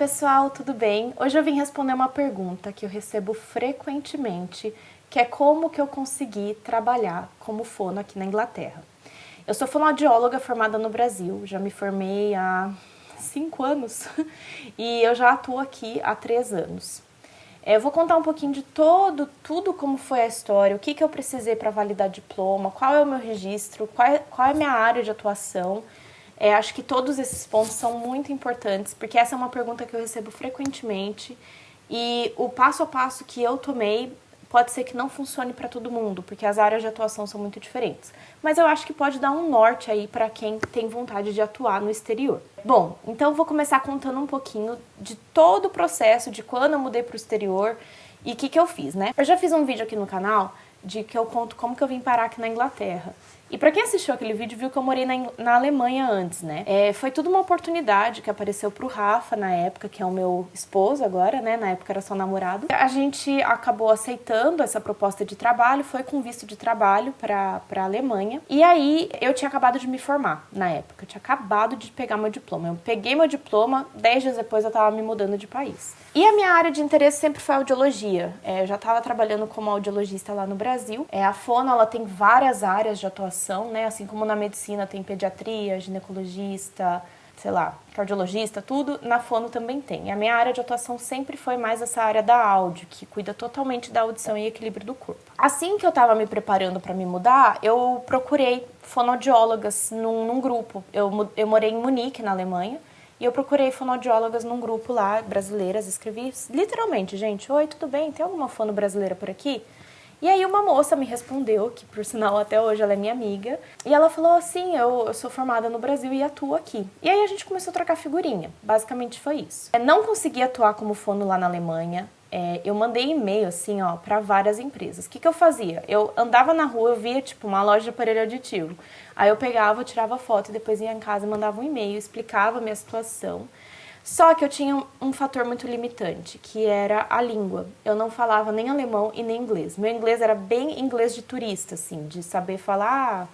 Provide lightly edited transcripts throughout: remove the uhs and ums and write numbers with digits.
pessoal, tudo bem? Hoje eu vim responder uma pergunta que eu recebo frequentemente, que é como que eu consegui trabalhar como fono aqui na Inglaterra. Eu sou fonoaudióloga formada no Brasil, já me formei há 5 anos e eu já atuo aqui há 3 anos. Eu vou contar um pouquinho de tudo como foi a história, o que eu precisei para validar diploma, qual é o meu registro, qual é a minha área de atuação. Acho que todos esses pontos são muito importantes, porque essa é uma pergunta que eu recebo frequentemente e o passo a passo que eu tomei pode ser que não funcione para todo mundo, porque as áreas de atuação são muito diferentes. Mas eu acho que pode dar um norte aí para quem tem vontade de atuar no exterior. Bom, então eu vou começar contando um pouquinho de todo o processo, de quando eu mudei para o exterior e o que eu fiz, né? Eu já fiz um vídeo aqui no canal de que eu conto como que eu vim parar aqui na Inglaterra. E pra quem assistiu aquele vídeo viu que eu morei na Alemanha antes, né? Foi tudo uma oportunidade que apareceu pro Rafa na época, que é o meu esposo agora, né? Na época era só namorado. A gente acabou aceitando essa proposta de trabalho, foi com visto de trabalho pra Alemanha. E aí eu tinha acabado de me formar na época, eu tinha acabado de pegar meu diploma. Eu peguei meu diploma, 10 dias depois eu tava me mudando de país. E a minha área de interesse sempre foi audiologia. Eu já estava trabalhando como audiologista lá no Brasil. A fono, ela tem várias áreas de atuação, né? Assim como na medicina tem pediatria, ginecologista, sei lá, cardiologista, tudo, na fono também tem. E a minha área de atuação sempre foi mais essa área da áudio, que cuida totalmente da audição e equilíbrio do corpo. Assim que eu estava me preparando para me mudar, eu procurei fonoaudiólogas num grupo. Eu morei em Munique, na Alemanha, e eu procurei fonoaudiólogas num grupo lá, brasileiras, escrevi literalmente, gente, oi, tudo bem? Tem alguma fono brasileira por aqui? E aí uma moça me respondeu, que por sinal até hoje ela é minha amiga, e ela falou assim, eu sou formada no Brasil e atuo aqui. E aí a gente começou a trocar figurinha, basicamente foi isso. Não consegui atuar como fono lá na Alemanha. Eu mandei e-mail, assim, ó, pra várias empresas. O que eu fazia? Eu andava na rua, eu via, tipo, uma loja de aparelho auditivo. Aí eu pegava, tirava foto e depois ia em casa e mandava um e-mail, explicava a minha situação. Só que eu tinha um fator muito limitante, que era a língua. Eu não falava nem alemão e nem inglês. Meu inglês era bem inglês de turista, assim, de saber falar...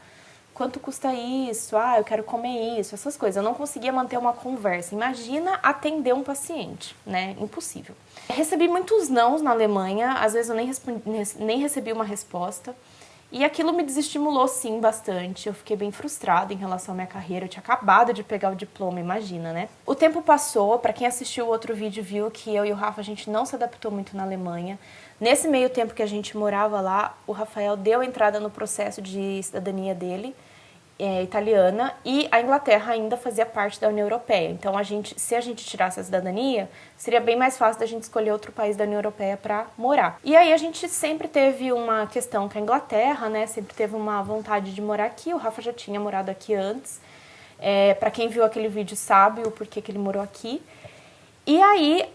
quanto custa isso? Eu quero comer isso, essas coisas. Eu não conseguia manter uma conversa. Imagina atender um paciente, né? Impossível. Recebi muitos nãos na Alemanha, às vezes eu nem recebi uma resposta. E aquilo me desestimulou, sim, bastante. Eu fiquei bem frustrada em relação à minha carreira. Eu tinha acabado de pegar o diploma, imagina, né? O tempo passou. Pra quem assistiu o outro vídeo viu que eu e o Rafa, a gente não se adaptou muito na Alemanha. Nesse meio tempo que a gente morava lá, o Rafael deu entrada no processo de cidadania dele, italiana, e a Inglaterra ainda fazia parte da União Europeia. Então, se a gente tirasse a cidadania, seria bem mais fácil da gente escolher outro país da União Europeia para morar. E aí a gente sempre teve uma questão com a Inglaterra, né? Sempre teve uma vontade de morar aqui. O Rafa já tinha morado aqui antes. Para quem viu aquele vídeo sabe o porquê que ele morou aqui. E aí,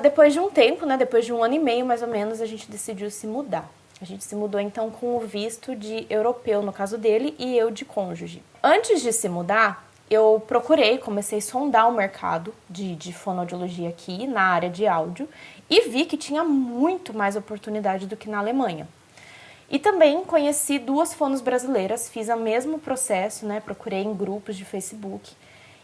depois de um tempo, né? Depois de 1 ano e meio, mais ou menos, a gente decidiu se mudar. A gente se mudou, então, com o visto de europeu, no caso dele, e eu de cônjuge. Antes de se mudar, eu comecei a sondar o mercado de fonoaudiologia aqui, na área de áudio, e vi que tinha muito mais oportunidade do que na Alemanha. E também conheci 2 fonos brasileiras, fiz o mesmo processo, né? Procurei em grupos de Facebook,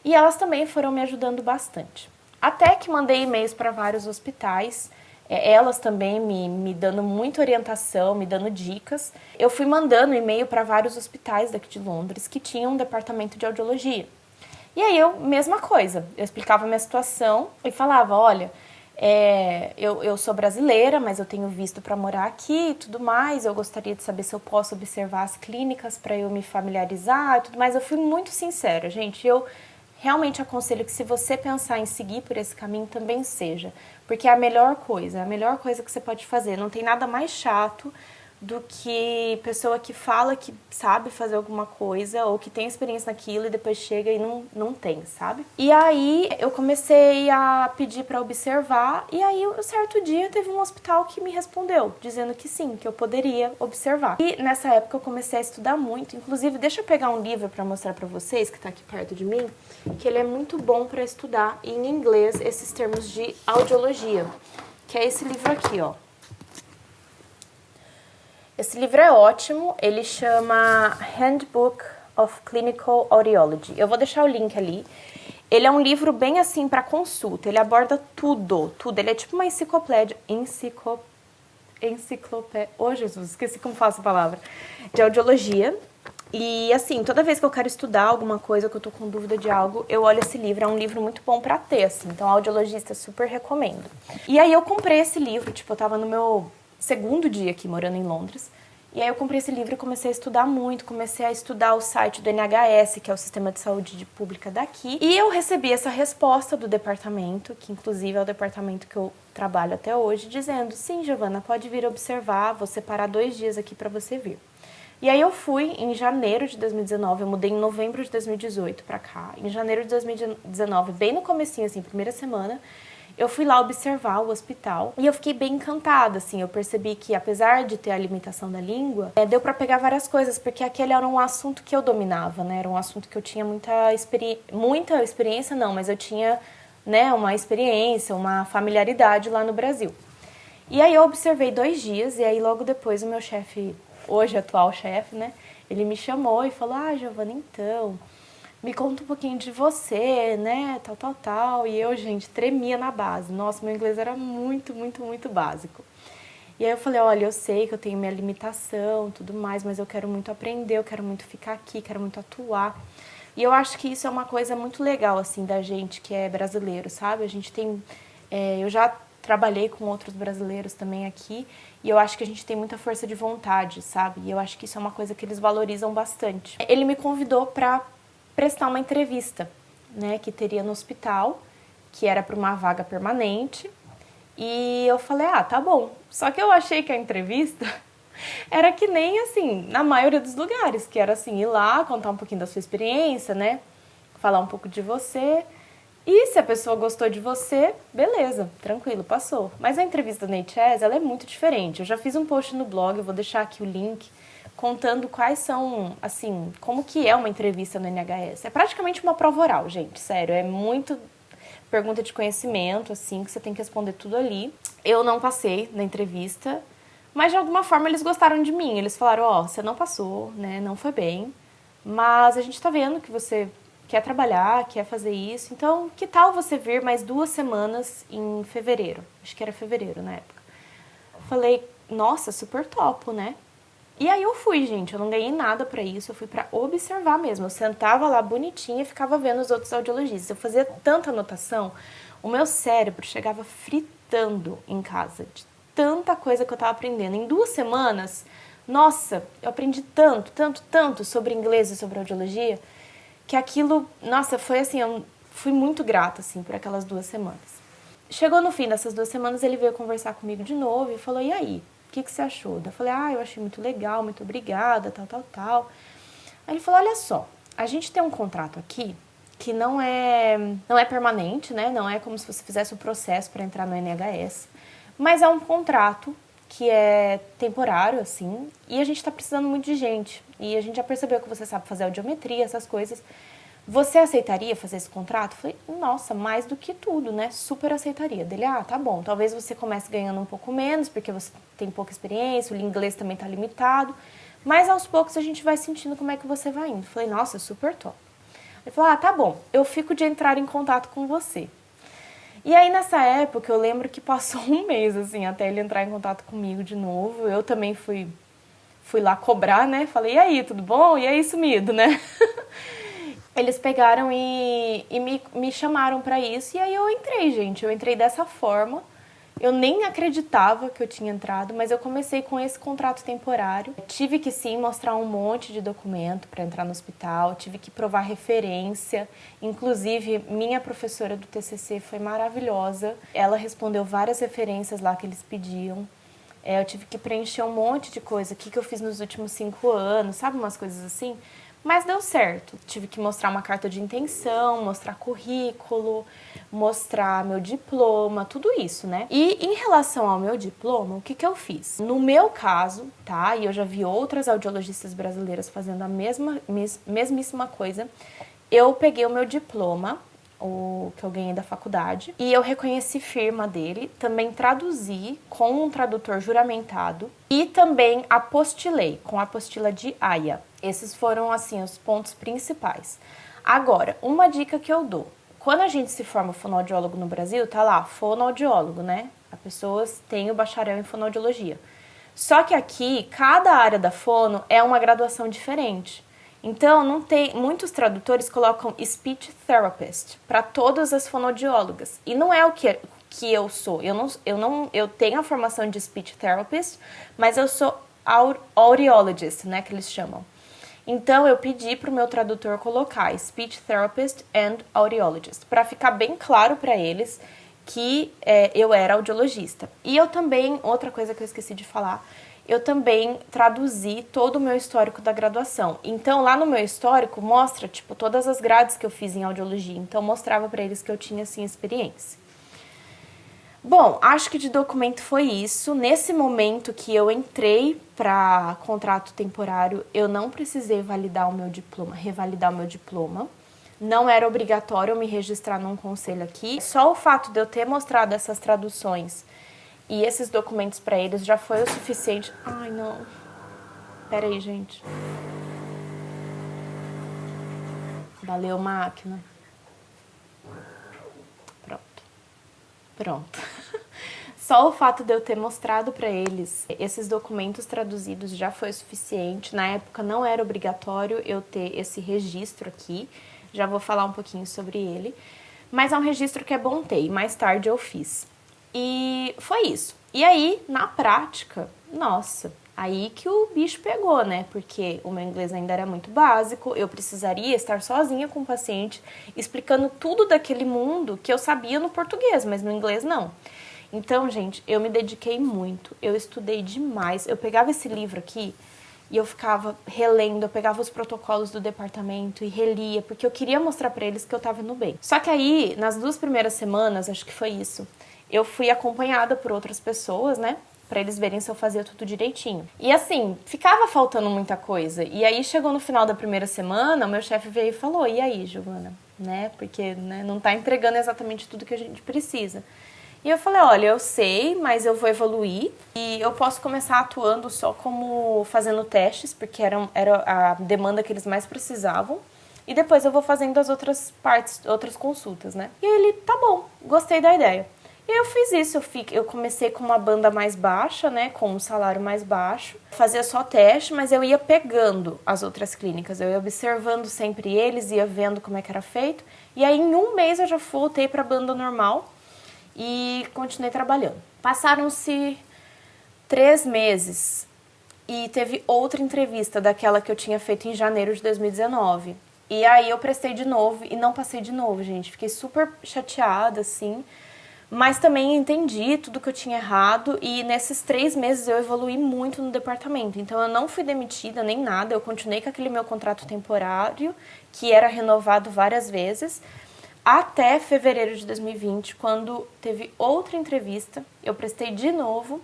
e elas também foram me ajudando bastante. Até que mandei e-mails para vários hospitais, elas também me dando muita orientação, me dando dicas. Eu fui mandando e-mail para vários hospitais daqui de Londres que tinham um departamento de audiologia. E aí mesma coisa, eu explicava a minha situação e falava, olha, eu sou brasileira, mas eu tenho visto para morar aqui e tudo mais, eu gostaria de saber se eu posso observar as clínicas para eu me familiarizar e tudo mais. Eu fui muito sincera, gente, eu realmente aconselho que se você pensar em seguir por esse caminho, também seja. Porque é a melhor coisa que você pode fazer. Não tem nada mais chato do que pessoa que fala que sabe fazer alguma coisa ou que tem experiência naquilo e depois chega e não tem, sabe? E aí eu comecei a pedir para observar e aí um certo dia teve um hospital que me respondeu, dizendo que sim, que eu poderia observar. E nessa época eu comecei a estudar muito, inclusive deixa eu pegar um livro para mostrar para vocês, que tá aqui perto de mim, que ele é muito bom para estudar em inglês esses termos de audiologia, que é esse livro aqui, ó. Esse livro é ótimo, ele chama Handbook of Clinical Audiology. Eu vou deixar o link ali. Ele é um livro bem assim para consulta, ele aborda tudo. Ele é tipo uma enciclopédia. Oh, Jesus, esqueci como fala essa palavra. De audiologia. E assim, toda vez que eu quero estudar alguma coisa, que eu tô com dúvida de algo, eu olho esse livro. É um livro muito bom pra ter, assim. Então, audiologista, super recomendo. E aí eu comprei esse livro, tipo, eu tava no meu segundo dia aqui, morando em Londres. E aí eu comprei esse livro e comecei a estudar muito, comecei a estudar o site do NHS, que é o Sistema de Saúde Pública daqui. E eu recebi essa resposta do departamento, que inclusive é o departamento que eu trabalho até hoje, dizendo: sim, Giovana, pode vir observar, vou separar 2 dias aqui para você vir. E aí eu fui em janeiro de 2019, eu mudei em novembro de 2018 pra cá. Em janeiro de 2019, bem no comecinho, assim, primeira semana, eu fui lá observar o hospital e eu fiquei bem encantada, assim. Eu percebi que, apesar de ter a limitação da língua, deu pra pegar várias coisas, porque aquele era um assunto que eu dominava, né? Era um assunto que eu tinha muita experiência, não, mas eu tinha, né, uma experiência, uma familiaridade lá no Brasil. E aí eu observei 2 dias e aí logo depois o meu chefe, hoje atual chefe, né, ele me chamou e falou: ah, Giovana, então, me conta um pouquinho de você, né, tal. E eu, gente, tremia na base. Nossa, meu inglês era muito básico. E aí eu falei: olha, eu sei que eu tenho minha limitação, tudo mais, mas eu quero muito aprender, eu quero muito ficar aqui, quero muito atuar. E eu acho que isso é uma coisa muito legal, assim, da gente que é brasileiro, sabe? A gente tem... eu já trabalhei com outros brasileiros também aqui, e eu acho que a gente tem muita força de vontade, sabe? E eu acho que isso é uma coisa que eles valorizam bastante. Ele me convidou para prestar uma entrevista, né, que teria no hospital, que era para uma vaga permanente, e eu falei: ah, tá bom. Só que eu achei que a entrevista era que nem, assim, na maioria dos lugares, que era assim, ir lá, contar um pouquinho da sua experiência, né, falar um pouco de você. E se a pessoa gostou de você, beleza, tranquilo, passou. Mas a entrevista da NHS, ela é muito diferente. Eu já fiz um post no blog, eu vou deixar aqui o link, contando quais são, assim, como que é uma entrevista no NHS. É praticamente uma prova oral, gente, sério. É muito pergunta de conhecimento, assim, que você tem que responder tudo ali. Eu não passei na entrevista, mas de alguma forma eles gostaram de mim. Eles falaram: ó, você não passou, né, não foi bem, mas a gente tá vendo que você quer trabalhar, quer fazer isso, então que tal você vir mais 2 semanas em fevereiro? Acho que era fevereiro na época. Falei: nossa, super topo, né? E aí eu fui, gente, eu não ganhei nada pra isso, eu fui pra observar mesmo. Eu sentava lá bonitinha e ficava vendo os outros audiologistas. Eu fazia tanta anotação, o meu cérebro chegava fritando em casa, de tanta coisa que eu tava aprendendo. Em 2 semanas, nossa, eu aprendi tanto sobre inglês e sobre audiologia, que aquilo, nossa, foi assim, eu fui muito grata, assim, por aquelas 2 semanas. Chegou no fim dessas 2 semanas, ele veio conversar comigo de novo e falou: e aí, o que você achou? Eu falei: ah, eu achei muito legal, muito obrigada, tal. Aí ele falou: olha só, a gente tem um contrato aqui que não é permanente, né, não é como se você fizesse o processo para entrar no NHS, mas é um contrato que é temporário, assim, e a gente tá precisando muito de gente. E a gente já percebeu que você sabe fazer audiometria, essas coisas. Você aceitaria fazer esse contrato? Eu falei: nossa, mais do que tudo, né? Super aceitaria. Dele: ah, tá bom, talvez você comece ganhando um pouco menos, porque você tem pouca experiência, o inglês também tá limitado, mas aos poucos a gente vai sentindo como é que você vai indo. Eu falei: nossa, super top. Ele falou: ah, tá bom, eu fico de entrar em contato com você. E aí, nessa época, eu lembro que passou um mês, assim, até ele entrar em contato comigo de novo. Eu também fui lá cobrar, né? Falei: e aí, tudo bom? E aí, sumido, né? Eles pegaram e me chamaram pra isso. E aí eu entrei, gente. Eu entrei dessa forma. Eu nem acreditava que eu tinha entrado, mas eu comecei com esse contrato temporário. Tive que, sim, mostrar um monte de documento para entrar no hospital, tive que provar referência. Inclusive, minha professora do TCC foi maravilhosa. Ela respondeu várias referências lá que eles pediam. Eu tive que preencher um monte de coisa, o que eu fiz nos últimos 5 anos, sabe, umas coisas assim. Mas deu certo. Tive que mostrar uma carta de intenção, mostrar currículo, mostrar meu diploma, tudo isso, né? E em relação ao meu diploma, o que eu fiz? No meu caso, tá? E eu já vi outras audiologistas brasileiras fazendo a mesmíssima coisa. Eu peguei o meu diploma, o que eu ganhei da faculdade, e eu reconheci firma dele, também traduzi com um tradutor juramentado e também apostilei com a apostila de AIA. Esses foram, assim, os pontos principais. Agora, uma dica que eu dou: quando a gente se forma fonoaudiólogo no Brasil, tá lá, fonoaudiólogo, né? A pessoa tem o bacharel em fonoaudiologia. Só que aqui, cada área da fono é uma graduação diferente. Então, não tem, muitos tradutores colocam speech therapist para todas as fonoaudiólogas. E não é o que eu sou. Eu tenho a formação de speech therapist, mas eu sou audiologist, né, que eles chamam. Então, eu pedi para o meu tradutor colocar speech therapist and audiologist, para ficar bem claro para eles que eu era audiologista. E eu também, outra coisa que eu esqueci de falar, eu também traduzi todo o meu histórico da graduação. Então, lá no meu histórico, mostra, tipo, todas as grades que eu fiz em audiologia. Então, mostrava para eles que eu tinha, assim, experiência. Bom, acho que de documento foi isso. Nesse momento que eu entrei para contrato temporário, eu não precisei validar o meu diploma, revalidar o meu diploma. Não era obrigatório eu me registrar num conselho aqui. Só o fato de eu ter mostrado essas traduções e esses documentos para eles já foi o suficiente. Ai, não. Pera aí, gente. Valeu, máquina. Pronto. Só o fato de eu ter mostrado para eles esses documentos traduzidos já foi suficiente. Na época não era obrigatório eu ter esse registro aqui. Já vou falar um pouquinho sobre ele. Mas é um registro que é bom ter e mais tarde eu fiz. E foi isso. E aí, na prática, nossa, aí que o bicho pegou, né? Porque o meu inglês ainda era muito básico, eu precisaria estar sozinha com o paciente, explicando tudo daquele mundo que eu sabia no português, mas no inglês não. Então, gente, eu me dediquei muito, eu estudei demais. Eu pegava esse livro aqui e eu ficava relendo, eu pegava os protocolos do departamento e relia, porque eu queria mostrar pra eles que eu tava indo bem. Só que aí, nas 2 primeiras semanas, acho que foi isso, eu fui acompanhada por outras pessoas, né? Pra eles verem se eu fazia tudo direitinho. E assim, ficava faltando muita coisa. E aí, chegou no final da primeira semana, o meu chefe veio e falou, e aí, Giovana? Né? Porque não tá entregando exatamente tudo que a gente precisa. E eu falei, olha, eu sei, mas eu vou evoluir e eu posso começar atuando só como fazendo testes, porque era a demanda que eles mais precisavam. E depois eu vou fazendo as outras partes, outras consultas, né? E ele, tá bom, gostei da ideia. E eu fiz isso, eu comecei com uma banda mais baixa, né, com um salário mais baixo. Fazia só teste, mas eu ia pegando as outras clínicas, eu ia observando sempre eles, ia vendo como é que era feito. E aí em 1 mês eu já voltei pra banda normal e continuei trabalhando. Passaram-se 3 meses e teve outra entrevista daquela que eu tinha feito em janeiro de 2019. E aí eu prestei de novo e não passei de novo, gente. Fiquei super chateada, assim. Mas também entendi tudo que eu tinha errado e nesses 3 meses eu evolui muito no departamento. Então eu não fui demitida nem nada, eu continuei com aquele meu contrato temporário, que era renovado várias vezes, até fevereiro de 2020, quando teve outra entrevista, eu prestei de novo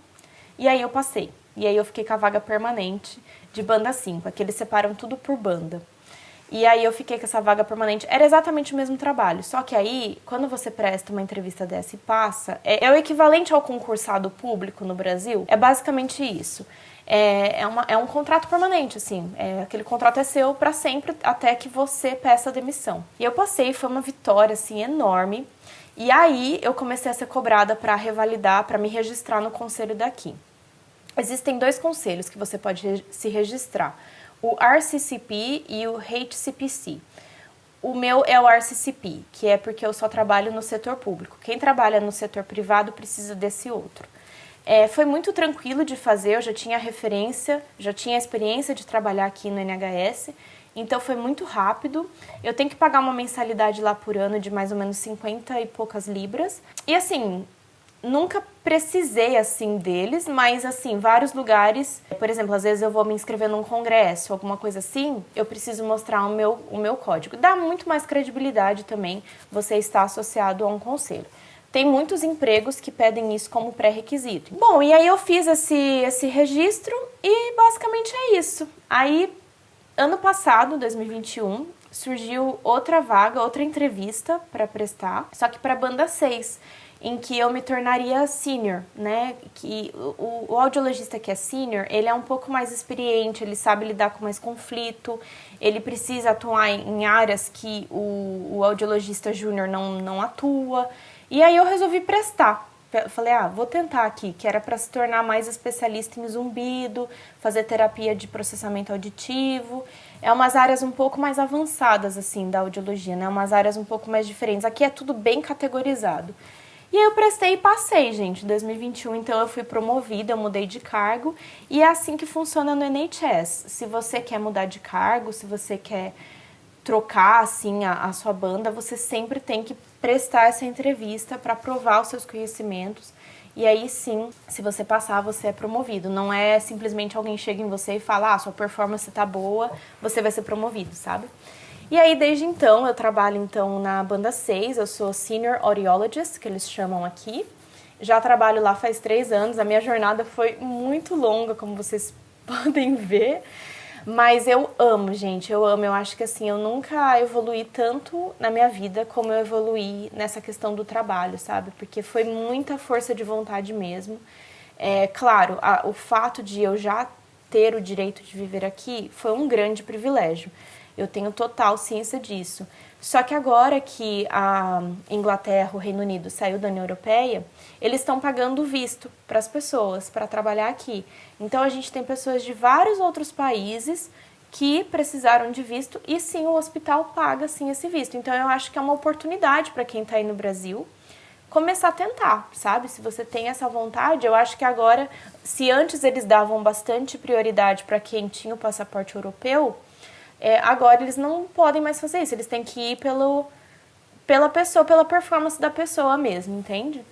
e aí eu passei. E aí eu fiquei com a vaga permanente de banda 5, aqui eles separam tudo por banda. E aí eu fiquei com essa vaga permanente. Era exatamente o mesmo trabalho, só que aí, quando você presta uma entrevista dessa e passa, é o equivalente ao concursado público no Brasil, é basicamente isso. É um contrato permanente, assim, aquele contrato é seu pra sempre, até que você peça a demissão. E eu passei, foi uma vitória, assim, enorme. E aí eu comecei a ser cobrada pra revalidar, pra me registrar no conselho daqui. Existem 2 conselhos que você pode se registrar. O RCCP e o HCPC. O meu é o RCCP, que é porque eu só trabalho no setor público. Quem trabalha no setor privado precisa desse outro. Foi muito tranquilo de fazer, eu já tinha referência, já tinha experiência de trabalhar aqui no NHS, então foi muito rápido. Eu tenho que pagar uma mensalidade lá por ano de mais ou menos 50 e poucas libras. E assim, nunca precisei, assim, deles, mas, assim, vários lugares, por exemplo, às vezes eu vou me inscrever num congresso, alguma coisa assim, eu preciso mostrar o meu código. Dá muito mais credibilidade também você estar associado a um conselho. Tem muitos empregos que pedem isso como pré-requisito. Bom, e aí eu fiz esse registro e basicamente é isso. Aí, ano passado, 2021, surgiu outra vaga, outra entrevista para prestar, só que para banda 6. em que eu me tornaria senior, né? Que o audiologista que é senior, ele é um pouco mais experiente, ele sabe lidar com mais conflito, ele precisa atuar em áreas que o audiologista júnior não atua. E aí eu resolvi prestar. Falei, vou tentar aqui, que era para se tornar mais especialista em zumbido, fazer terapia de processamento auditivo. É umas áreas um pouco mais avançadas, assim, da audiologia, né? Umas áreas um pouco mais diferentes. Aqui é tudo bem categorizado. E aí eu prestei e passei, gente. Em 2021, então, eu fui promovida, eu mudei de cargo. E é assim que funciona no NHS. Se você quer mudar de cargo, se você quer trocar, assim, a sua banda, você sempre tem que prestar essa entrevista para provar os seus conhecimentos. E aí, sim, se você passar, você é promovido. Não é simplesmente alguém chega em você e fala, sua performance tá boa, você vai ser promovido, sabe? E aí, desde então, eu trabalho então na banda 6, eu sou Senior Audiologist, que eles chamam aqui. Já trabalho lá faz 3 anos, a minha jornada foi muito longa, como vocês podem ver. Mas eu amo, gente, eu amo. Eu acho que assim, eu nunca evoluí tanto na minha vida como eu evoluí nessa questão do trabalho, sabe? Porque foi muita força de vontade mesmo. Claro, o fato de eu já ter o direito de viver aqui foi um grande privilégio. Eu tenho total ciência disso. Só que agora que a Inglaterra, o Reino Unido, saiu da União Europeia, eles estão pagando visto para as pessoas, para trabalhar aqui. Então, a gente tem pessoas de vários outros países que precisaram de visto e, sim, o hospital paga, sim, esse visto. Então, eu acho que é uma oportunidade para quem está aí no Brasil começar a tentar, sabe? Se você tem essa vontade, eu acho que agora, se antes eles davam bastante prioridade para quem tinha o passaporte europeu, agora eles não podem mais fazer isso, eles têm que ir pela pessoa, pela performance da pessoa mesmo, entende?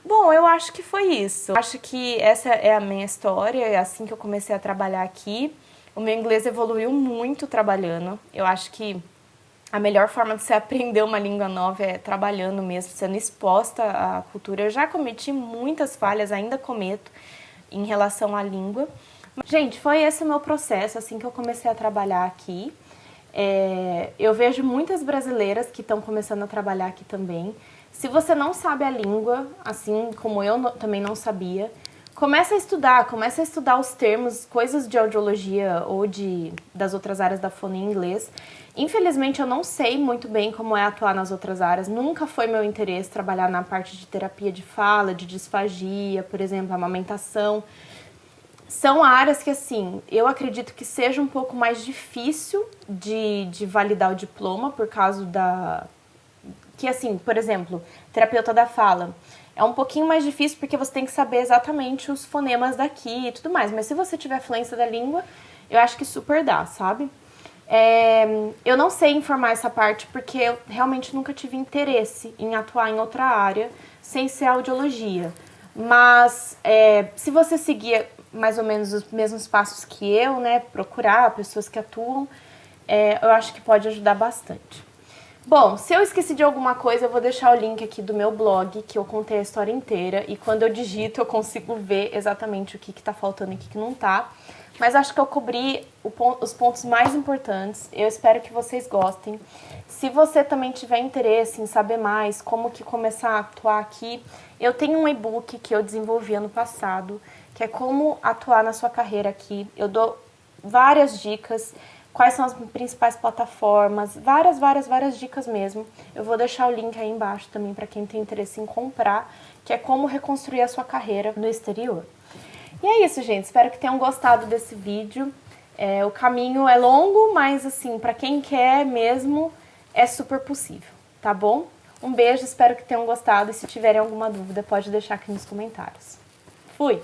Bom, eu acho que foi isso. Acho que essa é a minha história, é assim que eu comecei a trabalhar aqui. O meu inglês evoluiu muito trabalhando. Eu acho que a melhor forma de você aprender uma língua nova é trabalhando mesmo, sendo exposta à cultura. Eu já cometi muitas falhas, ainda cometo, em relação à língua. Gente, foi esse o meu processo, assim que eu comecei a trabalhar aqui. Eu vejo muitas brasileiras que estão começando a trabalhar aqui também. Se você não sabe a língua, assim como eu também não sabia, começa a estudar os termos, coisas de audiologia ou das outras áreas da fono em inglês. Infelizmente, eu não sei muito bem como é atuar nas outras áreas. Nunca foi meu interesse trabalhar na parte de terapia de fala, de disfagia, por exemplo, amamentação. São áreas que, assim, eu acredito que seja um pouco mais difícil de validar o diploma por causa que, assim, por exemplo, terapeuta da fala. É um pouquinho mais difícil porque você tem que saber exatamente os fonemas daqui e tudo mais. Mas se você tiver fluência da língua, eu acho que super dá, sabe? Eu não sei informar essa parte porque eu realmente nunca tive interesse em atuar em outra área sem ser audiologia. Mas se você seguir mais ou menos os mesmos passos que eu, né, procurar pessoas que atuam, eu acho que pode ajudar bastante. Bom, se eu esqueci de alguma coisa, eu vou deixar o link aqui do meu blog, que eu contei a história inteira, e quando eu digito eu consigo ver exatamente o que tá faltando e o que não tá. Mas acho que eu cobri os pontos mais importantes, eu espero que vocês gostem. Se você também tiver interesse em saber mais como que começar a atuar aqui, eu tenho um e-book que eu desenvolvi ano passado, que é como atuar na sua carreira aqui. Eu dou várias dicas, quais são as principais plataformas, várias dicas mesmo. Eu vou deixar o link aí embaixo também para quem tem interesse em comprar, que é como reconstruir a sua carreira no exterior. E é isso, gente. Espero que tenham gostado desse vídeo. O caminho é longo, mas assim, para quem quer mesmo, é super possível, tá bom? Um beijo, espero que tenham gostado e se tiverem alguma dúvida, pode deixar aqui nos comentários. Fui!